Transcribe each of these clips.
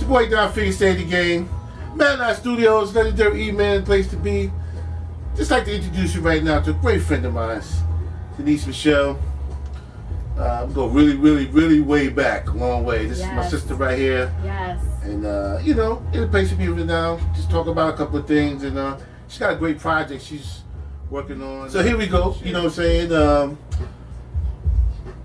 your boy Don Figgy, stay the game. Man, our studios, legendary Eman, place to be. Just like to introduce you right now to a great friend of mine, Denise Michelle. I'm going really way back, a long way. This is my sister right here. Yes. And, you know, in a place to be right now, just talk about a couple of things. And she's got a great project she's working on. So here we go, you know what I'm saying?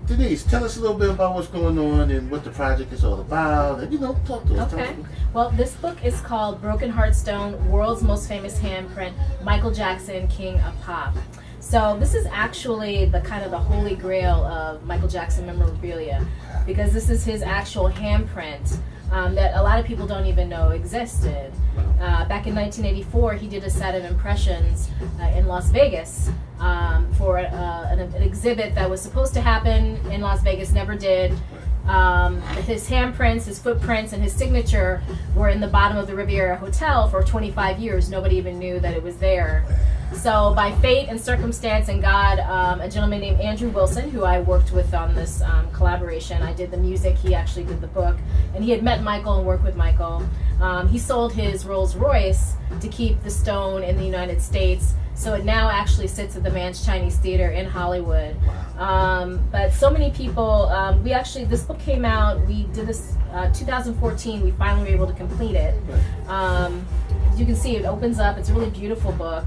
Denise, tell us a little bit about what's going on and what the project is all about. And, you know, talk to us. Okay. Well, this book is called Broken Heart Stone, World's Most Famous Handprint, Michael Jackson, King of Pop. So this is actually the kind of the holy grail of Michael Jackson memorabilia, because this is his actual handprint that a lot of people don't even know existed. Back in 1984, he did a set of impressions in Las Vegas for an exhibit that was supposed to happen in Las Vegas, never did. His handprints, his footprints, and his signature were in the bottom of the Riviera Hotel for 25 years. Nobody even knew that it was there. So by fate and circumstance and God, a gentleman named AndrewStWilson, who I worked with on this collaboration, I did the music, he actually did the book, and he had met Michael and worked with Michael. He sold his Rolls Royce to keep the stone in the United States, so it now actually sits at the Mann's Chinese Theater in Hollywood. But so many people, this book came out, we did this 2014, we finally were able to complete it. As you can see, it opens up, it's a really beautiful book.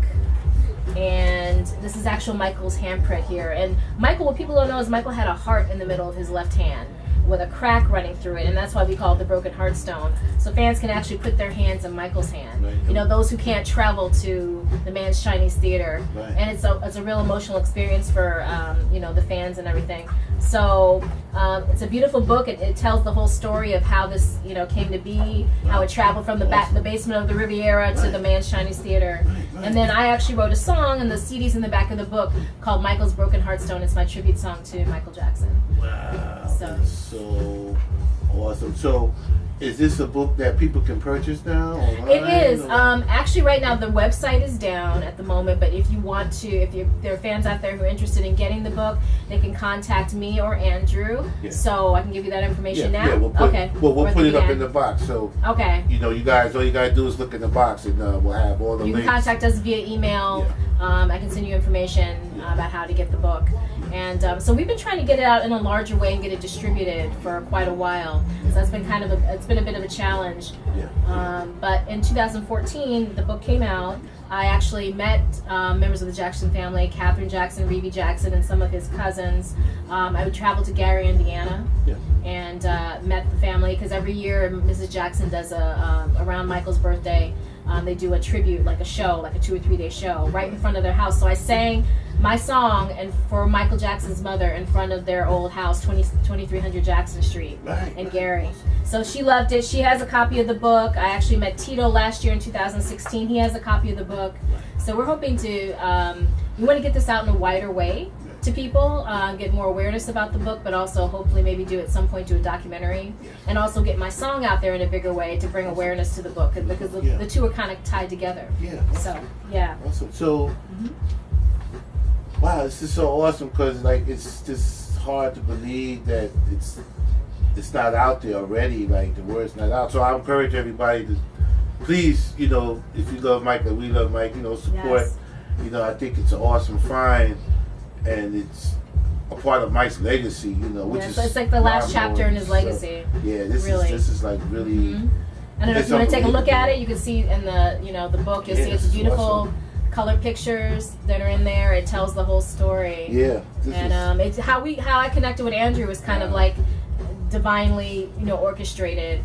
And this is actual Michael's handprint here. And Michael, what people don't know is Michael had a heart in the middle of his left hand with a crack running through it, and that's why we call it the Broken Heart Stone. So fans can actually put their hands in Michael's hand. Right. You know, those who can't travel to the Mann's Chinese Theater. Right. And it's a real emotional experience for you know, the fans and everything. So it's a beautiful book. It tells the whole story of how this, you know, came to be, how it traveled from the basement of the Riviera to the Mann's Chinese Theater. And then I actually wrote a song, and the CD's in the back of the book, called Michael's Broken Heart Stone. It's my tribute song to Michael Jackson. Wow, that's so awesome. So, is this a book that people can purchase now online? It is. Actually, right now the website is down at the moment, but if you want to, if there are fans out there who are interested in getting the book, they can contact me or Andrew. Yeah. So I can give you that information now. Yeah, we'll put it up in the box. So you know, you guys, all you gotta do is look in the box, and we'll have all the links. You can contact us via email. Yeah. I can send you information about how to get the book. And so we've been trying to get it out in a larger way and get it distributed for quite a while. So that's been kind of it's been a bit of a challenge. Yeah. But in 2014, the book came out. I actually met members of the Jackson family, Katherine Jackson, Reevy Jackson, and some of his cousins. I would travel to Gary, Indiana, and met the family, because every year Mrs. Jackson does around Michael's birthday, they do a tribute, like a show, like a 2 or 3 day show, right in front of their house. So I sang my song and for Michael Jackson's mother in front of their old house, 2300 Jackson Street in Gary. So she loved it. She has a copy of the book. I actually met Tito last year in 2016. He has a copy of the book. So we're hoping to, we want to get this out in a wider way to people, get more awareness about the book, but also hopefully maybe do at some point do a documentary, and also get my song out there in a bigger way to bring awareness to the book, because the two are kind of tied together. Yeah. So yeah. Awesome. So wow, this is so awesome, because like it's just hard to believe that it's not out there already. Like the word's not out. So I encourage everybody to please, you know, if you love Mike, like we love Mike, you know, support. Yes. You know, I think it's an awesome find. And it's a part of Mike's legacy, you know, which is it's like the last chapter in his legacy. Yeah, this is like really. I don't know if you want to take a look at it. You can see in the book. You'll see it's beautiful color pictures that are in there. It tells the whole story. Yeah. And it's how I connected with Andrew was kind of like divinely, you know, orchestrated.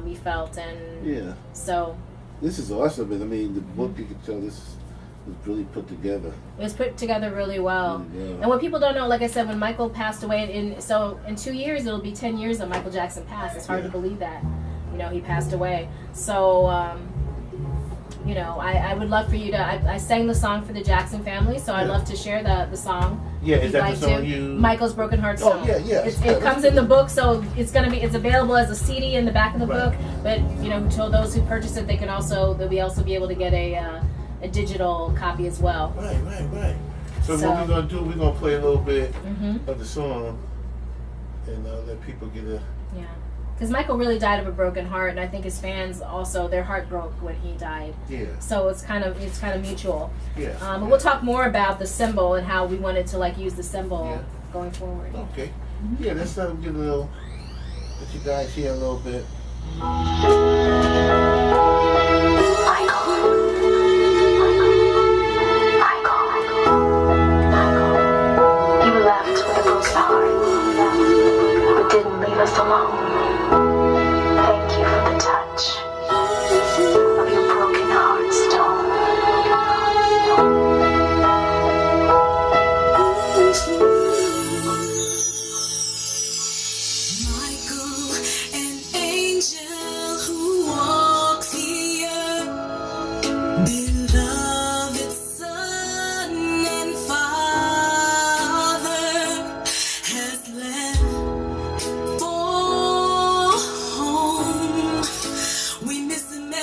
We felt, and so. This is awesome, and I mean the book, you can tell this was really put together. It was put together really well. And what people don't know, like I said, when Michael passed away, in 2 years it'll be 10 years that Michael Jackson passed. It's hard to believe that, you know, he passed away. So you know, I would love for you to. I sang the song for the Jackson family, so I'd love to share the song. Yeah, is that the song you? Michael's Broken Heart Stone. Oh yeah. It comes in the book, so it's available as a CD in the back of the book. But you know, to those who purchase it, they'll also be able to get a digital copy as well. Right. So what we're gonna do? We're gonna play a little bit of the song, and let people get a because Michael really died of a broken heart, and I think his fans also, their heart broke when he died. Yeah. So it's kind of mutual. Yeah. But we'll talk more about the symbol and how we wanted to like use the symbol going forward. Okay. Yeah, let's get a little. Let you guys hear a little bit. Us alone. Thank you for the touch of your broken heart stone. Michael, an angel who walks the earth, beloved son and father, has left.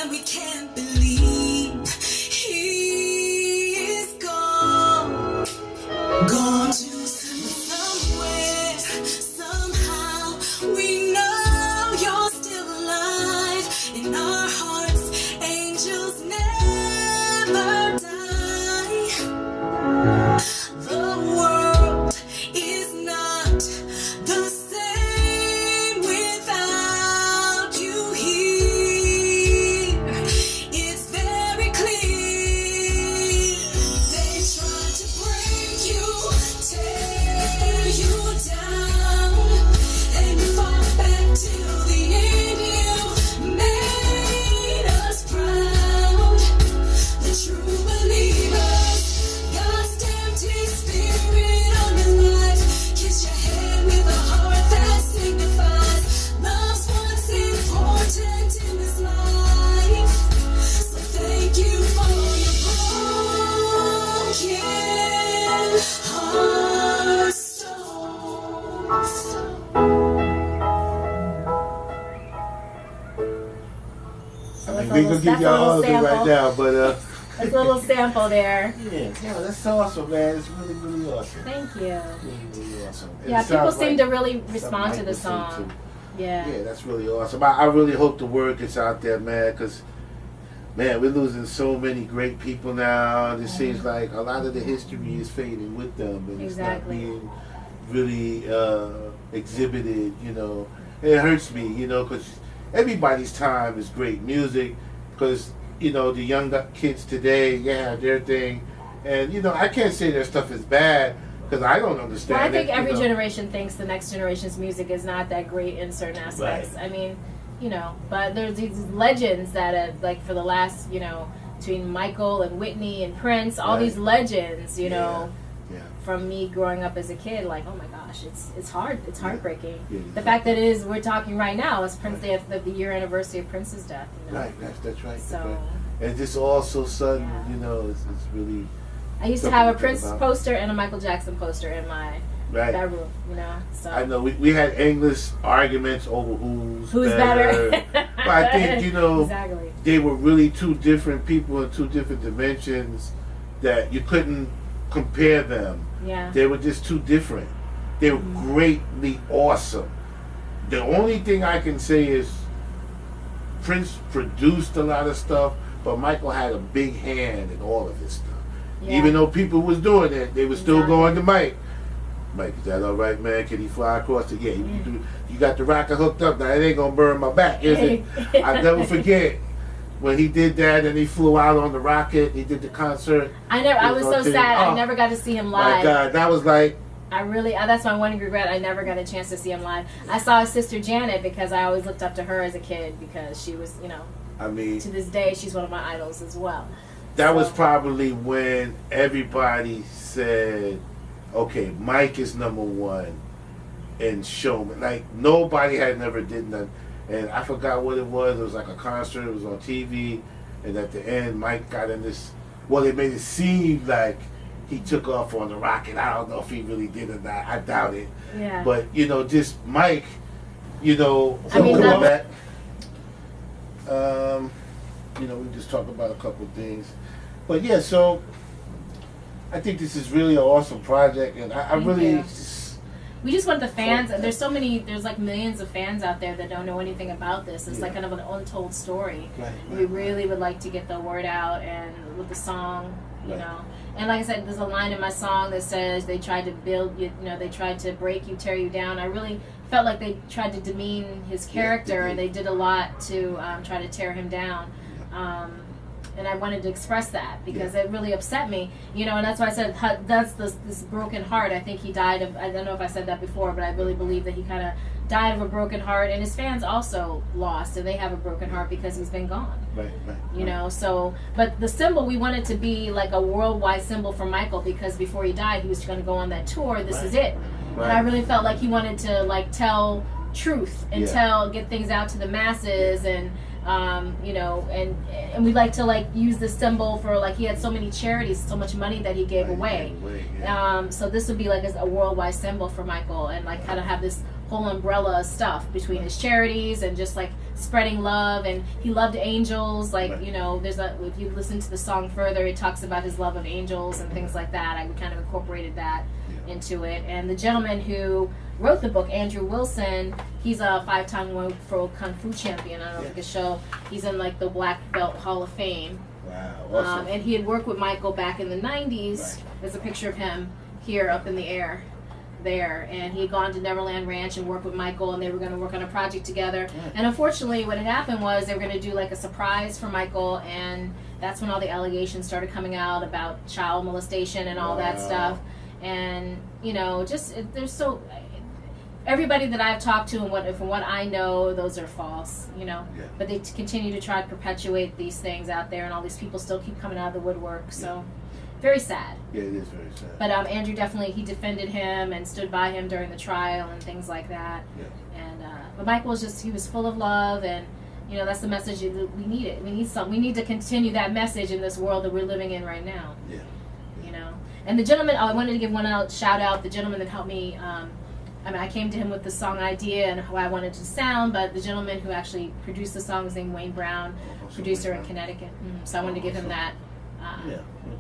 We can't believe he is gone to somewhere, somehow. We know you're still alive in our hearts. Angels never die. The world is not the same without you here. It's very clear. They try to break you, tear you down, and fall back till the end. You made us proud. The true believers, God's stamped His spirit on your life. Kiss your head with a heart that signifies love's what's important in this life. So thank you for your broken heart stones. So I that's mean, we gonna give y'all all of it right now, but That's a little sample there. yeah, that's awesome, man. It's really, really awesome. Thank you. Really, really awesome. And Yeah, it people sounds seem like to really respond to something the Mike would song. say, Yeah. Yeah, that's really awesome. I really hope the word gets out there, man, because, man, we're losing so many great people now. It seems like a lot of the history is fading with them, and Exactly. it's not being really exhibited, you know. It hurts me, you know, because everybody's time is great music, because, you know, the young kids today, they have their thing, and, you know, I can't say their stuff is bad, because I don't understand Well, I think it, every you know. generation thinks the next generation's music is not that great in certain aspects. Right. I mean, you know, but there's these legends that have, like, for the last, you know, between Michael and Whitney and Prince, all Right. these legends, you know, Yeah. from me growing up as a kid, like, oh my gosh, it's hard, it's heartbreaking. Yeah, The fact that we're talking right now is Prince Day, the year anniversary of Prince's death. You know? Right, that's right. So. That's right. And just all so sudden, Yeah. you know, it's really I used to something have a to think Prince about. poster and a Michael Jackson poster in my right. bedroom, you know. So I know we had endless arguments over who's better. but I think, you know, exactly. they were really two different people in two different dimensions that you couldn't compare them. Yeah. They were just too different. They were greatly awesome. The only thing I can say is Prince produced a lot of stuff, but Michael had a big hand in all of his stuff. Yeah. Even though people was doing it, they were still Exactly. going to Mike. Mike, is that all right, man? Can he fly across the? Yeah, you got the rocket hooked up. Now it ain't gonna burn my back, is it? I never forget when he did that and he flew out on the rocket. He did the concert. I was so sad. Oh, I never got to see him My live. God, that was like. I really, that's my one regret. I never got a chance to see him live. I saw his sister Janet because I always looked up to her as a kid because she was, you know, I mean, to this day she's one of my idols as well. that was So- probably when everybody said, okay, Mike is number one in showman. Like, nobody had never did nothing. And I forgot what it was. It was like a concert. It was on TV. And at the end, Mike got in this, well, they made it seem like he took off on the rocket. I don't know if he really did or not. I doubt it. Yeah. But, you know, just Mike, you know, I mean, coming that- back. You know, we just talked about a couple of things. But yeah, so I think this is really an awesome project, and I Thank really you. just, we just want the fans. There's so many. There's like millions of fans out there that don't know anything about this. It's like kind of an untold story. We really would like to get the word out, and with the song, you know. And like I said, there's a line in my song that says they tried to build you. You know, they tried to break you, tear you down. I really felt like they tried to demean his character, and they did a lot to try to tear him down. And I wanted to express that because it really upset me, you know, and that's why I said that's this broken heart. I think he died of, I don't know if I said that before, but I really believe that he kind of died of a broken heart, and his fans also lost, and they have a broken heart because he's been gone. You know, so, but the symbol, we wanted to be like a worldwide symbol for Michael, because before he died, he was going to go on that tour, This Is It. And I really felt like he wanted to like tell truth and get things out to the masses, and you know, and we like to like use the symbol for, like, he had so many charities, so much money that he gave away. So this would be like a worldwide symbol for Michael, and like kind of have this whole umbrella of stuff between his charities and just like spreading love. And he loved angels, like you know, there's a, if you listen to the song further, it talks about his love of angels and things like that. I kind of incorporated that into it. And the gentleman who wrote the book, AndrewStWilson, he's a 5-time world pro kung fu champion. I don't know if you can show. He's in like the Black Belt Hall of Fame. Wow, awesome. And he had worked with Michael back in the 90s. There's a picture of him here up in the air there, and he had gone to Neverland Ranch and worked with Michael, and they were going to work on a project together. And unfortunately what had happened was they were going to do like a surprise for Michael, and that's when all the allegations started coming out about child molestation and all that stuff. And you know, just there's so everybody that I've talked to, and from what I know, those are false, you know. But they continue to try to perpetuate these things out there, and all these people still keep coming out of the woodwork. So very sad. Yeah, it is very sad. But Andrew definitely, he defended him and stood by him during the trial and things like that. And but Michael was just, he was full of love, and you know, that's the message we need. It we need to continue that message in this world that we're living in right now. You know. And the gentleman, I wanted to give one shout out, the gentleman that helped me. I mean, I came to him with the song idea and how I wanted to sound, but the gentleman who actually produced the song is named Wayne Brown, producer in Connecticut. So I wanted to give him that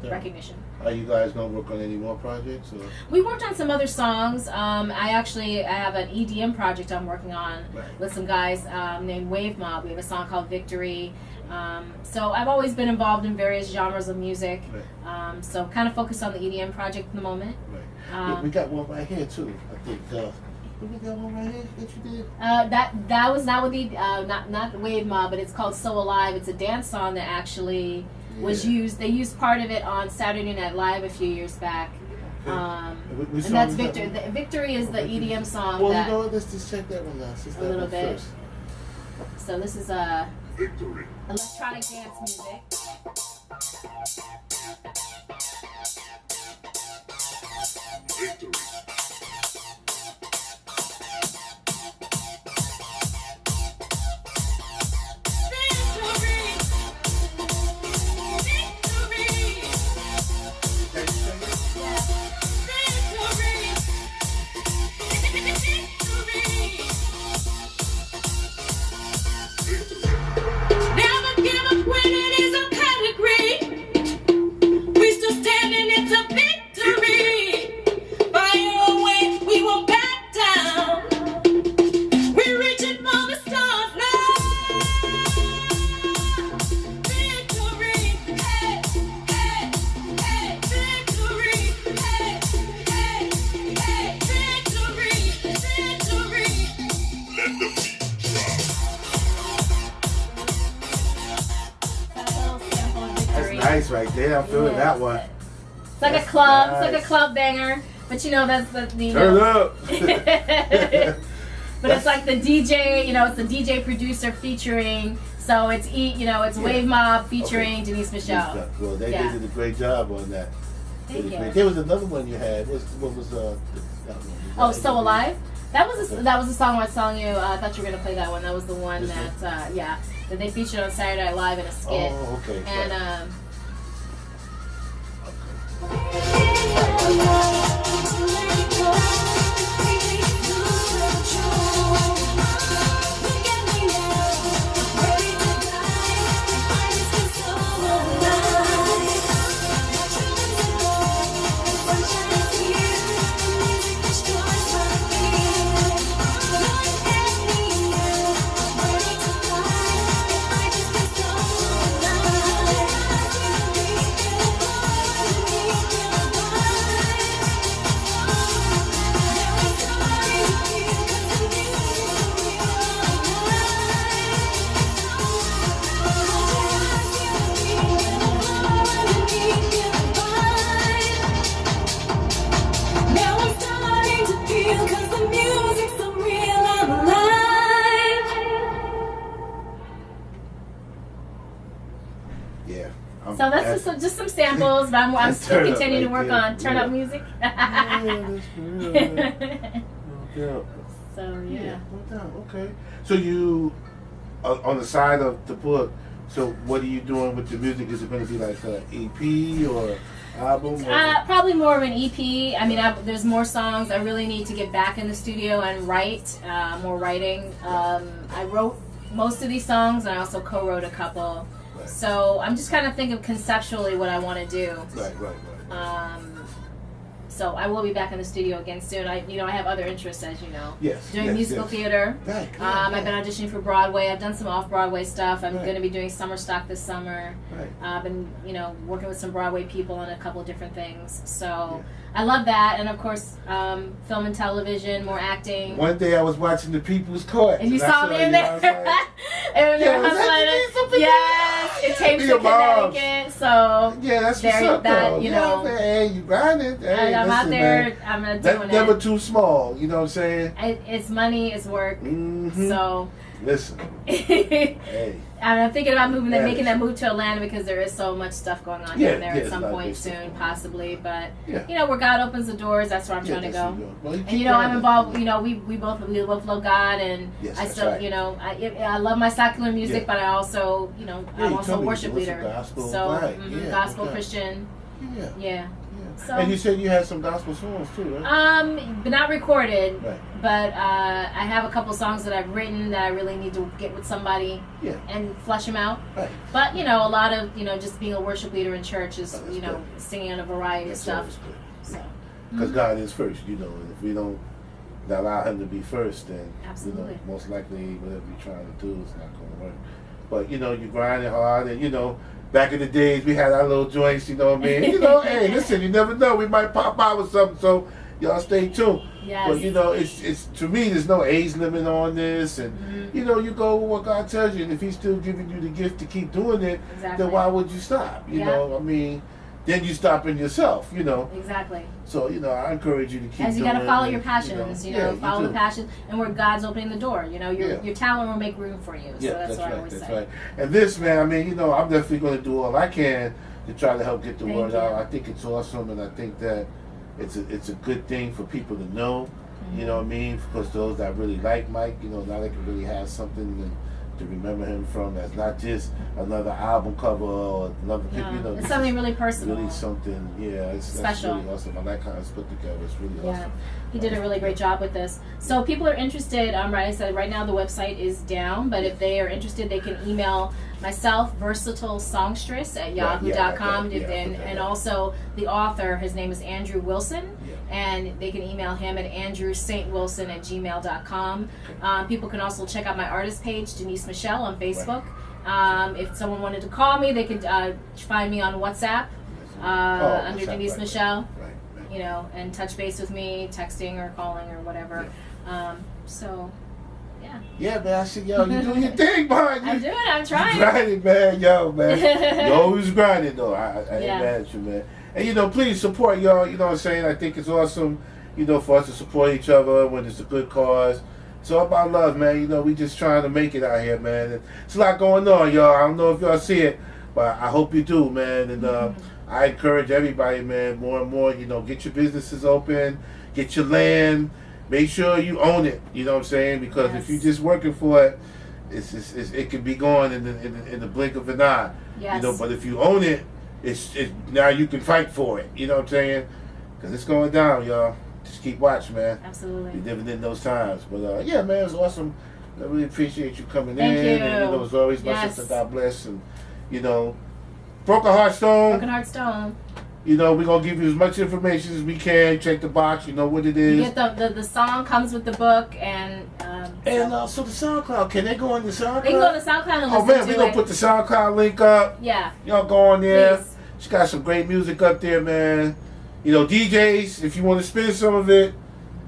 recognition. Are you guys going to work on any more projects? Or? We worked on some other songs. I have an EDM project I'm working on with some guys named Wave Mob. We have a song called Victory. So I've always been involved in various genres of music. So kind of focused on the EDM project at the moment. We got one right here too, I think. Did we got one right here that you did? That was not with the not the Wave Mob, but it's called So Alive. It's a dance song that actually was used. They used part of it on Saturday Night Live a few years back. And that's Victory. Victory is the EDM song. Well, you know what? Let's just check that one out. A little bit. First. So this is electronic dance music. Victory. Never give up when it is a pedigree. We still standing, it's a victory. Fire away, we won't back down. We're reaching for the stars now. Victory, hey, hey, hey, victory, hey, hey, hey, victory, victory. Let the beat drop. That's nice right there. I'm feeling that one. It's like a club. Nice. It's like a club banger. But you know, that's the Turn up. But it's like the DJ. You know, it's the DJ producer featuring. So it's it's Wave Mob featuring Denise Michelle. Well, they did a great job on that. Thank you. There was another one you had. What was that one? So Alive. That was a song I was telling you. I thought you were gonna play that one. That was the one that that they featured on Saturday Night Live in a skit. Oh, okay. And Yeah. So that's just some samples, but I'm still turn up continuing to right work there. on turn up music. Yeah, that's for real, man. No doubt. So yeah. No doubt. Okay. So you, on the side of the book, so what are you doing with the music? Is it going to be like an EP or album? Or? Probably more of an EP. I mean, there's more songs. I really need to get back in the studio and write more writing. I wrote most of these songs, and I also co-wrote a couple. Right. So I'm just kind of thinking conceptually what I want to do. Right. So I will be back in the studio again soon. I have other interests, as you know. Yes. Doing musical theater. Right. I've been auditioning for Broadway. I've done some off-Broadway stuff. I'm Right. going to be doing summer stock this summer. Right. I've been, working with some Broadway people on a couple of different things. So I love that, and of course, film and television, more acting. One day I was watching The People's Court. And you saw me in there. I was like, And yeah, was was that like, yes, it tapes Be in a mom. Connecticut. So yeah, that's there, what's up, that, though. you Yeah, know. man, hey, you grinding. Hey, I'm out listen, there. man. I'm doing That's it. never too small. You know what I'm saying? It's money. It's work. Mm-hmm. So. Listen. I'm Hey. thinking about Yes. making that move to Atlanta because there is so much stuff going on Yeah, down there yeah, at some it's a lot of point good stuff soon, going on. possibly. But Yeah. where God opens the doors, that's where I'm trying to that's go. what you do. Well, you And keep I'm grinding. involved. We both love God, and Yes, I that's still, right. I love my secular music, Yeah. but I also, Yeah, I'm you also told a me worship you do some leader. gospel, So right, yeah, gospel okay. Christian, Yeah. yeah. So, And you said you had some gospel songs too, right? but not recorded. Right. But I have a couple songs that I've written that I really need to get with somebody Yeah. and flesh them out. Right. But a lot of just being a worship leader in church is Oh, that's good. singing on a variety That's of always stuff. good. So Because God is first, and if we don't allow Him to be first, then Absolutely. most likely whatever you're trying to do is not going to work. But you're grinding hard, and back in the days we had our little joints, what I mean? Hey, listen, you never know, we might pop out with something, so y'all stay tuned. yes. But it's to me, there's no age limit on this, and you go with what God tells you, and if He's still giving you the gift to keep doing it, Exactly. then why would you stop? Yeah. I mean, then you stopping yourself, Exactly. So I encourage you to keep. As you doing got to follow it, your passions, Yeah, you follow do. the passion, and where God's opening the door. Yeah. Your talent will make room for you. So Yeah, that's what I right. always That's say. right. And this, man, I mean, I'm definitely going to do all I can to try to help get the Thank word you. out. I think it's awesome, and I think that it's a good thing for people to know. You know what I mean? Because those that really like Mike, now they can really have something to remember him from. That's not just another album cover or another. No, it's this something is really personal. Really something. Yeah, that's Special. really awesome. I like how it's put together. It's really Yeah, awesome. he did a really great job with this. So people are interested. Right, I said right now the website is down, but if they are interested, they can email myself, versatile songstress at yahoo.com, Yeah, and also the author. His name is Andrew Wilson. Yeah. And they can email him at andrewstwilson@gmail.com. People can also check out my artist page, Denise Michelle, on Facebook. If someone wanted to call me, they could find me on WhatsApp under WhatsApp, Denise right, Michelle. Right. And touch base with me, texting or calling or whatever. So, yeah. Yeah, man, I see you doing your thing, man. I'm doing it. I'm trying. You grinding, man. You always grinding, though. I ain't Yeah. mad at you, man. And, please support y'all. You know what I'm saying? I think it's awesome, for us to support each other when it's a good cause. It's all about love, man. We just trying to make it out here, man. And it's a lot going on, y'all. I don't know if y'all see it, but I hope you do, man. And I encourage everybody, man, more and more, get your businesses open, get your land, make sure you own it. You know what I'm saying? Because if you're just working for it, it can be gone in the blink of an eye. Yes. But if you own it, it's now you can fight for it. You know what I'm saying? Because it's going down, y'all. Just keep watching, man. Absolutely. You're living in those times. But yeah, man, it's awesome. I really appreciate you coming Thank in. you. And as always, my Yes. sister, God bless. And Broken Heart Stone. Broken Heart Stone. We're gonna give you as much information as we can. Check the box, you know what it is. You get the song comes with the book, and So the SoundCloud, can they go on the SoundCloud? they can go to SoundCloud and Oh listen man, to we're gonna it. put the SoundCloud link up. Yeah. Y'all go on there. Please. She got some great music up there, man. DJs, if you want to spin some of it,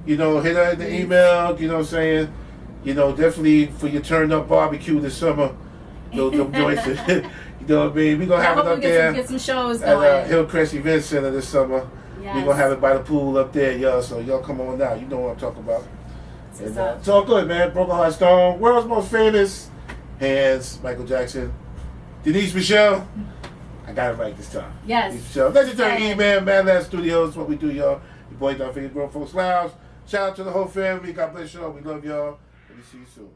hit her in the email. You know what I'm saying? Definitely for your turned up barbecue this summer. Those joints. You know what I mean? We're gonna have it up there Get some shows at going. Hillcrest Event Center this summer. Yes. We're gonna have it by the pool up there, y'all. So y'all come on now. You know what I'm talking about. What's And, up? it's all good, man. Broken Heart Stone, world's most famous hands, Michael Jackson, Denise Michelle. I got it right this time. Yes. Denise Michelle. Legendary And- Eman, Madland Studios. What we do, y'all. Your boy Don Figure Grown Folks Lounge. Shout out to the whole family. God bless y'all. We love y'all. And we see you soon.